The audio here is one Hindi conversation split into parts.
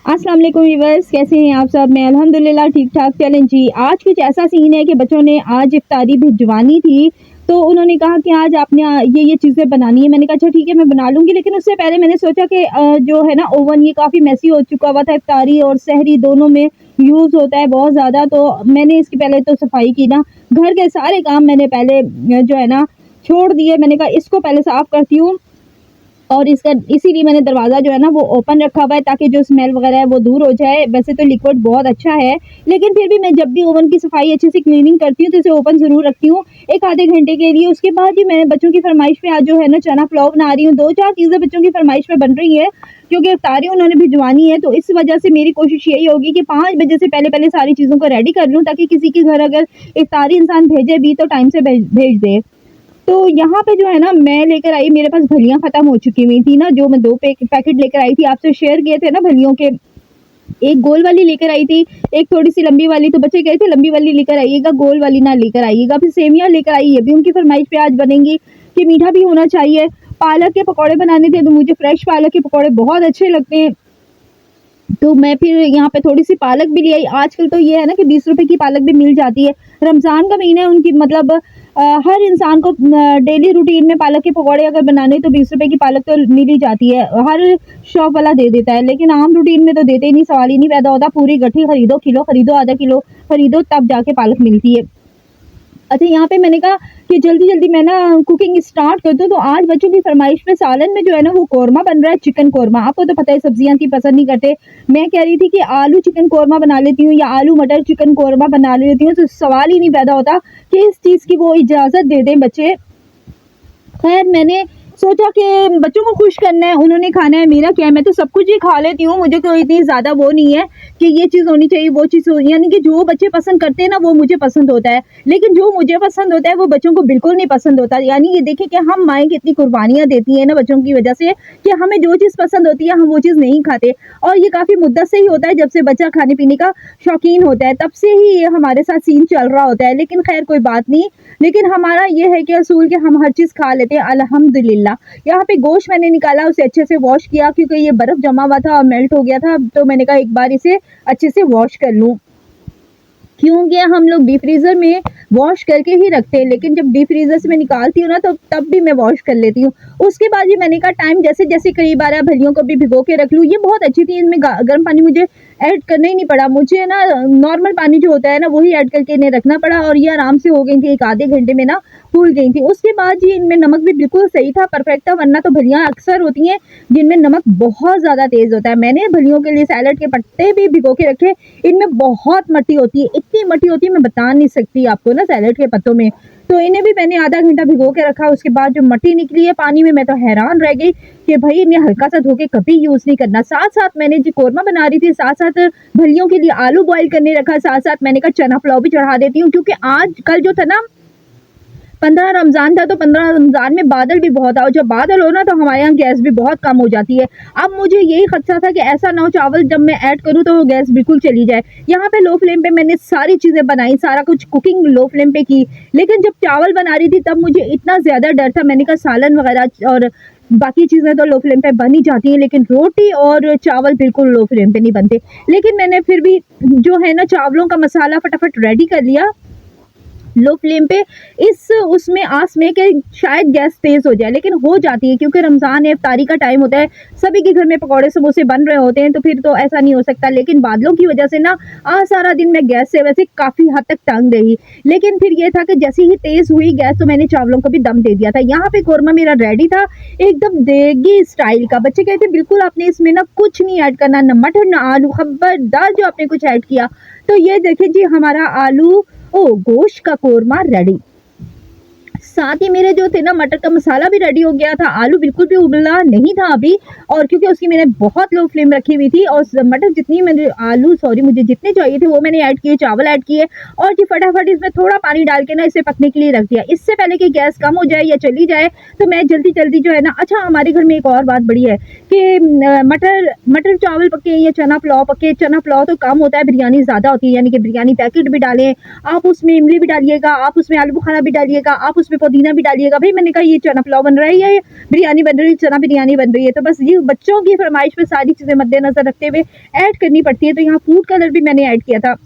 अस्सलाम वालेकुम व्यूअर्स, कैसे हैं आप सब। मैं अल्हम्दुलिल्लाह ठीक ठाक। चलें जी, आज कुछ ऐसा सीन है कि बच्चों ने आज इफ्तारी भिजवानी थी, तो उन्होंने कहा कि आज आपने ये चीज़ें बनानी है। मैंने कहा अच्छा ठीक है, मैं बना लूँगी, लेकिन उससे पहले मैंने सोचा कि जो है ना ओवन ये काफ़ी मेसी हो चुका हुआ था। इफ्तारी और सहरी दोनों में यूज़ होता है बहुत ज़्यादा, तो मैंने इसकी पहले तो सफाई की ना, घर के सारे काम मैंने पहले जो है ना छोड़ दिए। मैंने कहा इसको पहले साफ़ करती हूँ, और इसका इसीलिए मैंने दरवाज़ा जो है ना वो ओपन रखा हुआ है, ताकि जो स्मेल वगैरह है वो दूर हो जाए। वैसे तो लिक्विड बहुत अच्छा है, लेकिन फिर भी मैं जब भी ओवन की सफाई अच्छे से क्लीनिंग करती हूँ तो इसे ओपन ज़रूर रखती हूँ एक आधे घंटे के लिए। उसके बाद ही मैं बच्चों की फरमाइश पे आज जो है ना चना पुलाव बना रही हूँ। 2-4 चीज़ें बच्चों की फरमाइश पे बन रही है, क्योंकि इफ्तारी उन्होंने भिजवानी है, तो इस वजह से मेरी कोशिश यही होगी कि 5 बजे से पहले सारी चीज़ों को रेडी कर लूँ, ताकि किसी के घर अगर इफ्तारी इंसान भेजे भी तो टाइम से भेज दे। तो यहाँ पे जो है ना मैं लेकर आई, मेरे पास फलियाँ ख़त्म हो चुकी हुई थी ना, जो मैं 2 पैकेट लेकर आई थी, आपसे शेयर किए थे ना फलियों के। एक गोल वाली लेकर आई थी, एक थोड़ी-सी लंबी वाली, तो बच्चे कहे थे लंबी वाली लेकर आइएगा, गोल वाली ना लेकर आइएगा। फिर सेवियाँ लेकर आई, ये भी उनकी फ़रमाइश पे आज बनेंगी कि मीठा भी होना चाहिए। पालक के पकौड़े बनाने थे, तो मुझे फ्रेश पालक के पकौड़े बहुत अच्छे लगते हैं। तो मैं फिर यहाँ पे थोड़ी-सी पालक भी ले आई। आजकल तो ये है ना कि 20 रुपए की पालक भी मिल जाती है। रमज़ान का महीना है, उनकी मतलब हर इंसान को डेली रूटीन में पालक के पकौड़े अगर बनाने तो 20 रुपए की पालक तो मिल ही जाती है। हर शॉप वाला दे देता है, लेकिन आम रूटीन में तो देते ही नहीं, सवाल ही नहीं पैदा होता। पूरी गट्ठी खरीदो, किलो खरीदो, आधा किलो खरीदो, तब जाके पालक मिलती है। अच्छा, यहाँ पे मैंने कहा कि जल्दी-जल्दी मैं ना कुकिंग स्टार्ट कर दूँ, तो आज बच्चों की फ़रमाइश पे सालन में जो है ना वो कोरमा बन रहा है, चिकन कोरमा। आपको तो पता है सब्जियाँ इतनी पसंद नहीं करते। मैं कह रही थी कि आलू चिकन कोरमा बना लेती हूँ या आलू मटर चिकन कोरमा बना लेती हूँ, तो सवाल ही नहीं पैदा होता कि इस चीज़ की वो इजाज़त दे दें बच्चे। खैर मैंने सोचा कि बच्चों को खुश करना है, उन्होंने खाना है, मेरा क्या है, मैं तो सब कुछ ही खा लेती हूँ। मुझे कोई इतनी ज़्यादा वो नहीं है कि ये चीज़ होनी चाहिए, वो चीज़ हो, यानी कि जो बच्चे पसंद करते हैं ना वो मुझे पसंद होता है, लेकिन जो मुझे पसंद होता है वो बच्चों को बिल्कुल नहीं पसंद होता। यानी ये देखिए कि हम माएँ कितनी कुर्बानियाँ देती हैं ना बच्चों की वजह से, कि हमें जो चीज़ पसंद होती है हम वो चीज़ नहीं खाते, और ये काफ़ी मुद्दत से ही होता है। जब से बच्चा खाने-पीने का शौकीन होता है तब से ही ये हमारे साथ सीन चल रहा होता है, लेकिन खैर कोई बात नहीं। लेकिन हमारा ये है कि असूल कि हम हर चीज़ खा लेते हैं अल्हम्दुलिल्लाह। यहाँ पे गोश्त मैंने निकाला, उसे अच्छे से वॉश किया, क्योंकि ये बर्फ़ जमा हुआ था और मेल्ट हो गया था, तो मैंने कहा एक बार इसे अच्छे से वॉश कर लूँ। क्योंकि हम लोग डीप फ्रीज़र में वॉश करके ही रखते हैं, लेकिन जब डीप फ्रीज़र से मैं निकालती हूँ ना तो तब भी मैं वॉश कर लेती हूँ। उसके बाद ये मैंने कहा टाइम जैसे-जैसे करीब आ रहा है, भलियों को भी भिगो के रख लूँ। ये बहुत अच्छी थी, इनमें गर्म पानी मुझे ऐड करना ही नहीं पड़ा। मुझे ना नॉर्मल पानी जो होता है ना वही ऐड करके इन्हें रखना पड़ा, और ये आराम से हो गई थी, एक आधे घंटे में ना फूल गई थी। उसके बाद जी इनमें नमक भी बिल्कुल सही था, परफेक्ट था, वरना तो भलियाँ अक्सर होती हैं जिनमें नमक बहुत ज़्यादा तेज़ होता है। मैंने भलियों के लिए सैलेड के पत्ते भी भिगो के रखे, इनमें बहुत मट्टी होती है, इतनी मट्टी होती है मैं बता नहीं सकती आपको ना सैलेड के पत्तों में। तो इन्हें भी मैंने आधा घंटा भिगो के रखा। उसके बाद जो मट्टी निकली है पानी में, मैं तो हैरान रह गई कि भई इन्हें हल्का सा धो के कभी यूज़ नहीं करना। साथ-साथ मैंने जी कोरमा बना रही थी, साथ-साथ भलियों के लिए आलू बॉयल करने रखा, साथ-साथ मैंने कहा चना पुलाव भी चढ़ा देती हूँ, क्योंकि आज कल जो था ना 15 रमज़ान था, तो 15 रमज़ान में बादल भी बहुत था, और जब बादल हो ना तो हमारे यहाँ गैस भी बहुत कम हो जाती है। अब मुझे यही खदशा था कि ऐसा ना हो चावल जब मैं ऐड करूँ तो वो गैस बिल्कुल चली जाए। यहाँ पे लो फ्लेम पे मैंने सारी चीज़ें बनाई, सारा कुछ कुकिंग लो फ्लेम पे की, लेकिन जब चावल बना रही थी तब मुझे इतना ज़्यादा डर था। मैंने कहा सालन वगैरह और बाकी चीज़ें तो लो फ्लेम पे बन ही जाती हैं, लेकिन रोटी और चावल बिल्कुल लो फ्लेम पे नहीं बनते। लेकिन मैंने फिर भी जो है ना चावलों का मसाला फटाफट रेडी कर लिया लो फ्लेम पे, इस उसमें आँच में कि शायद गैस तेज़ हो जाए, लेकिन हो जाती है, क्योंकि रमज़ान है, इफ्तारी का टाइम होता है, सभी के घर में पकौड़े समोसे बन रहे होते हैं, तो फिर तो ऐसा नहीं हो सकता। लेकिन बादलों की वजह से ना आज सारा दिन मैं गैस से वैसे काफ़ी हद तक तंग रही, लेकिन फिर ये था कि जैसे ही तेज़ हुई गैस तो मैंने चावलों को भी दम दे दिया था। यहाँ पे कोरमा मेरा रेडी था, एकदम देगी स्टाइल का। बच्चे कहते बिल्कुल आपने इसमें ना कुछ नहीं ऐड करना, ना मटर ना आलू, खबरदार जो आपने कुछ ऐड किया। तो ये देखिए जी हमारा गोश्त का कोरमा रेडी। साथ ही मेरे जो थे ना मटर का मसाला भी रेडी हो गया था, आलू बिल्कुल भी उबला नहीं था अभी, और क्योंकि उसकी मैंने बहुत लो फ्लेम रखी हुई थी, और मटर जितनी मैंने मुझे जितने चाहिए थे वो मैंने ऐड किए, चावल ऐड किए, और जी फटाफट इसमें थोड़ा पानी डाल के ना इसे पकने के लिए रख दिया। इससे पहले कि गैस कम हो जाए या चली जाए, तो मैं जल्दी-जल्दी जो है ना, अच्छा हमारे घर में एक और बात बड़ी है कि मटर मटर चावल पके या चना पुलाव पके, चना पुलाव तो कम होता है, बिरयानी ज़्यादा होती है, यानी कि बिरयानी पैकेट भी डालें आप, उसमें इमली भी डालिएगा, आप उसमें आलू बुखारा भी डालिएगा, आप उसमें पुदीना भी डालिएगा। भाई मैंने कहा ये चना पुलाव बन रहा है, ये बिरयानी बन रही है, चना बिरयानी बन रही है। तो बस ये बच्चों की फरमाइश पे सारी चीज़ें मद्देनज़र रखते हुए ऐड करनी पड़ती है। तो यहाँ फूड कलर भी मैंने ऐड किया था।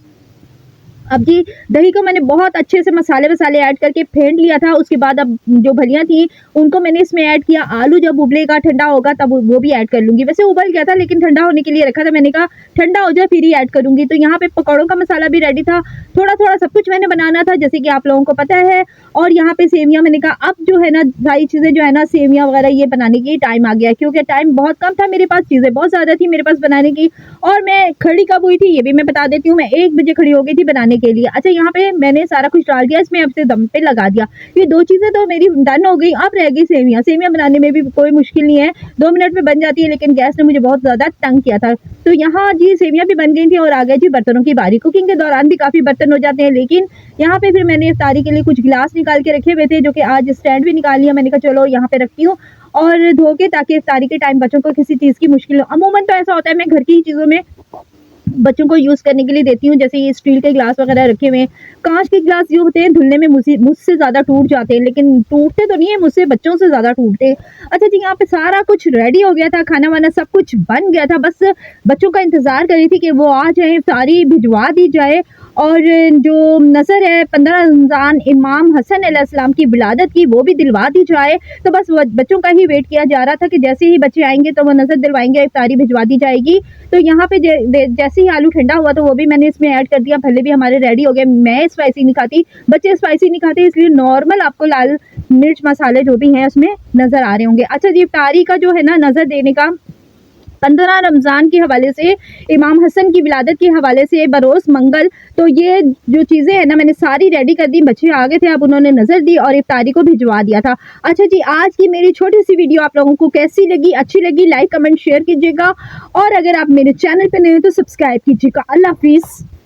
अब जी दही को मैंने बहुत अच्छे से मसाले वसाले ऐड करके फेंट लिया था। उसके बाद अब जो फलियाँ थी उनको मैंने इसमें ऐड किया। आलू जब उबलेगा ठंडा होगा तब वो भी ऐड कर लूँगी। वैसे उबल गया था लेकिन ठंडा होने के लिए रखा था, मैंने कहा ठंडा हो जाए फिर ही ऐड करूँगी। तो यहाँ पे पकौड़ों का मसाला भी रेडी था। थोड़ा-थोड़ा सब कुछ मैंने बनाना था जैसे कि आप लोगों को पता है। और यहाँ पे सेवियाँ मैंने कहा अब जो है ना सारी चीज़ें जो है ना सेवियाँ वगैरह ये बनाने की टाइम आ गया है, क्योंकि टाइम बहुत कम था मेरे पास, चीज़ें बहुत ज़्यादा थी मेरे पास बनाने की। और मैं खड़ी कब हुई थी ये भी मैं बता देती हूँ, मैं 1 बजे खड़ी हो गई थी बनाने के लिए। अच्छा यहाँ पे मैंने सारा कुछ डाल दिया, इसमें अब से दम पे लगा दिया। ये 2 चीज़ें तो मेरी डन हो गई। अब रह गई सेवियाँ। सेवियाँ बनाने में भी कोई मुश्किल नहीं है, 2 मिनट में बन जाती है, लेकिन गैस ने मुझे बहुत ज़्यादा तंग किया था। तो यहाँ जी सेवियाँ भी बन गई थी और आ गए जी बर्तनों की बारी। कुकिंग के दौरान भी काफ़ी बर्तन हो जाते हैं, लेकिन यहाँ पे फिर मैंने इफ्तारी के लिए कुछ गिलास निकाल के रखे हुए थे, जो कि आज स्टैंड भी निकाल लिया। मैंने कहा चलो यहाँ पे रखती हूँ और धो के, ताकि इफ्तारी के टाइम बच्चों को किसी चीज़ की मुश्किल हो। अमूमन तो ऐसा होता है मैं घर की ही चीज़ों में बच्चों को यूज़ करने के लिए देती हूँ, जैसे ये स्टील के ग्लास वगैरह रखे हुए हैं। काँच के ग्लास जो होते हैं धुलने में मुझसे ज़्यादा टूट जाते हैं, लेकिन टूटते तो नहीं है मुझसे, बच्चों से ज़्यादा टूटते हैं। अच्छा जी यहाँ पे सारा कुछ रेडी हो गया था, खाना-वाना सब कुछ बन गया था, बस बच्चों का इंतज़ार कर रही थी कि वो आ जाएँ, इफ्तारी भिजवा दी जाए। और जो नज़र है 15 रमज़ान इमाम हसन अलैहिस्सलाम की विलादत की, वो भी दिलवा दी जाए। तो बस वो बच्चों का ही वेट किया जा रहा था कि जैसे ही बच्चे आएँगे तो वो नज़र दिलवाएँगे, इफ्तारी भिजवा दी जाएगी। तो यहाँ पे जैसे ही आलू ठंडा हुआ तो वो भी मैंने इसमें ऐड कर दिया। भले भी हमारे रेडी हो गए। मैं स्पाइसी नहीं खाती, बच्चे स्पाइसी नहीं खाते, इसलिए नॉर्मल आपको लाल मिर्च मसाले जो भी हैं उसमें नज़र आ रहे होंगे। अच्छा जी इफ्तारी का जो है ना नज़र देने का 15 रमज़ान के हवाले से, इमाम हसन की विलादत के हवाले से, बरोज़ मंगल, तो ये जो चीज़ें हैं ना मैंने सारी रेडी कर दी। बच्चे आ गए थे, अब उन्होंने नज़र दी और इफ्तारी को भिजवा दिया था। अच्छा जी आज की मेरी छोटी-सी वीडियो आप लोगों को कैसी लगी? अच्छी लगी? लाइक, कमेंट, शेयर कीजिएगा और अगर आप मेरे चैनल पे नए हैं तो सब्सक्राइब कीजिएगा। अल्लाह हाफ़िज़।